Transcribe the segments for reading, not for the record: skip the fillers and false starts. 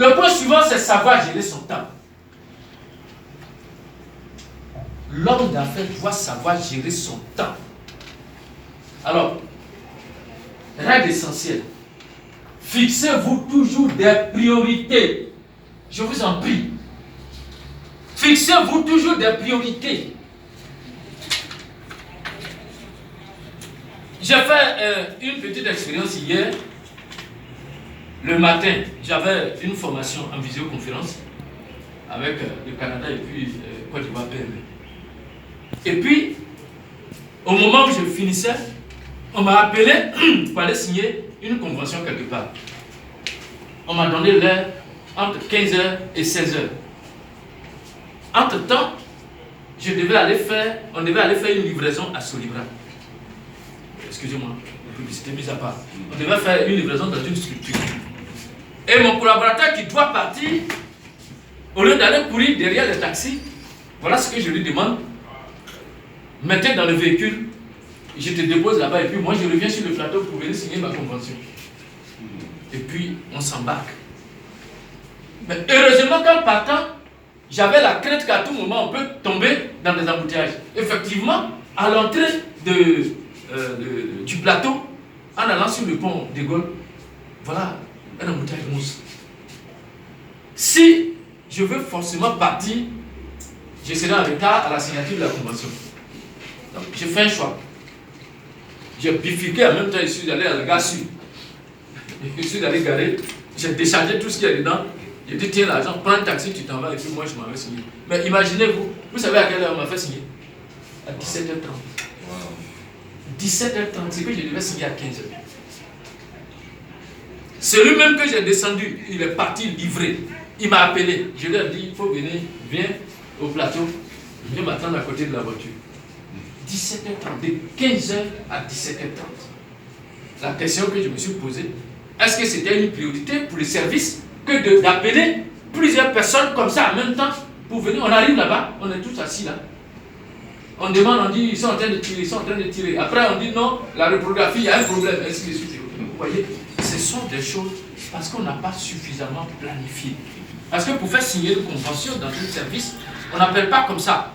Le point suivant, c'est savoir gérer son temps. L'homme d'affaires doit savoir gérer son temps. Alors, règle essentielle. Fixez-vous toujours des priorités. Je vous en prie. Fixez-vous toujours des priorités. J'ai fait une petite expérience hier. Le matin, j'avais une formation en visioconférence avec le Canada et puis Côte d'Ivoire PME. Et puis, au moment où je finissais, on m'a appelé pour aller signer une convention quelque part. On m'a donné l'heure entre 15h et 16h. Entre-temps, on devait aller faire une livraison à Solibra. Excusez-moi, la publicité mise à part. On devait faire une livraison dans une structure. Et mon collaborateur qui doit partir, au lieu d'aller courir derrière le taxi, voilà ce que je lui demande. Mettez dans le véhicule, je te dépose là-bas et puis moi je reviens sur le plateau pour venir signer ma convention. Et puis on s'embarque. Mais heureusement qu'en partant, j'avais la crainte qu'à tout moment on peut tomber dans des embouteillages. Effectivement, à l'entrée du plateau, en allant sur le pont de Gaulle, voilà un embouteillage mousse. Si je veux forcément partir, je serai en retard à la signature de la convention. Donc j'ai fait un choix. J'ai bifurqué en même temps, je suis allé à la gare sud. Je suis allé garer, j'ai déchargé tout ce qu'il y a dedans. J'ai dit tiens l'argent, prends un taxi, tu t'en vas et puis moi je m'en vais signer. Mais imaginez-vous, vous savez à quelle heure on m'a fait signer? À 17h30. 17h30, c'est que je devais signer à 15h. Celui même que j'ai descendu, il est parti livrer. Il m'a appelé. Je lui ai dit, il faut venir, viens au plateau, viens m'attendre à côté de la voiture. 17h30, de 15h à 17h30. La question que je me suis posée, est-ce que c'était une priorité pour le service que d'appeler plusieurs personnes comme ça en même temps pour venir? On arrive là-bas, on est tous assis là. On demande, on dit, ils sont en train de tirer, ils sont en train de tirer. Après, on dit non, la reprographie, il y a un problème. Est-ce que vous voyez, ce sont des choses parce qu'on n'a pas suffisamment planifié. Parce que pour faire signer une convention dans un service, on n'appelle pas comme ça.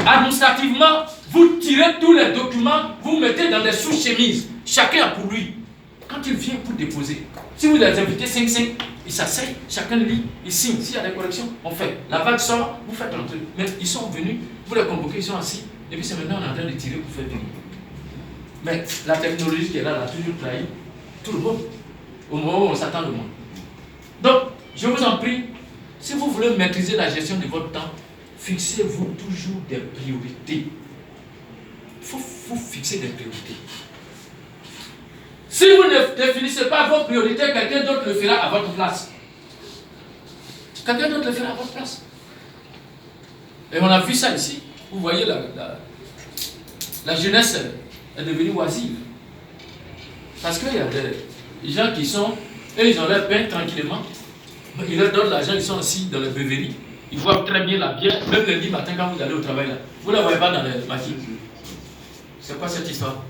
Administrativement, vous tirez tous les documents, vous mettez dans des sous-chemises. Chacun a pour lui. Quand il vient pour déposer, si vous les invitez 5-5, ils s'asseyent, chacun lit, il signe. S'il y a des corrections, on fait. La vague sort, vous faites l'entrée. Mais ils sont venus, vous les convoquez, ils sont assis. Et puis c'est maintenant on est en train de tirer pour faire venir. Mais la technologie qui est là, elle a toujours trahi tout le monde. Au moment où on s'attend le moins. Donc, je vous en prie, si vous voulez maîtriser la gestion de votre temps, fixez-vous toujours des priorités. Il faut vous fixer des priorités. Si vous ne définissez pas vos priorités, quelqu'un d'autre le fera à votre place. Quelqu'un d'autre le fera à votre place. Et on a vu ça ici. Vous voyez, la jeunesse est devenue oisive. Parce qu'il y a des gens qui sont, et ils ont leur pain tranquillement. Ils leur donnent l'argent, ils sont assis dans les beuveries. Ils voient très bien la bière, même le lundi matin quand vous allez au travail là. Vous ne la voyez pas dans les machines. C'est quoi cette histoire?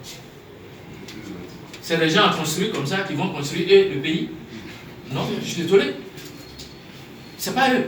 C'est les gens à construire comme ça qui vont construire le pays? Non, je suis désolé. C'est pas eux.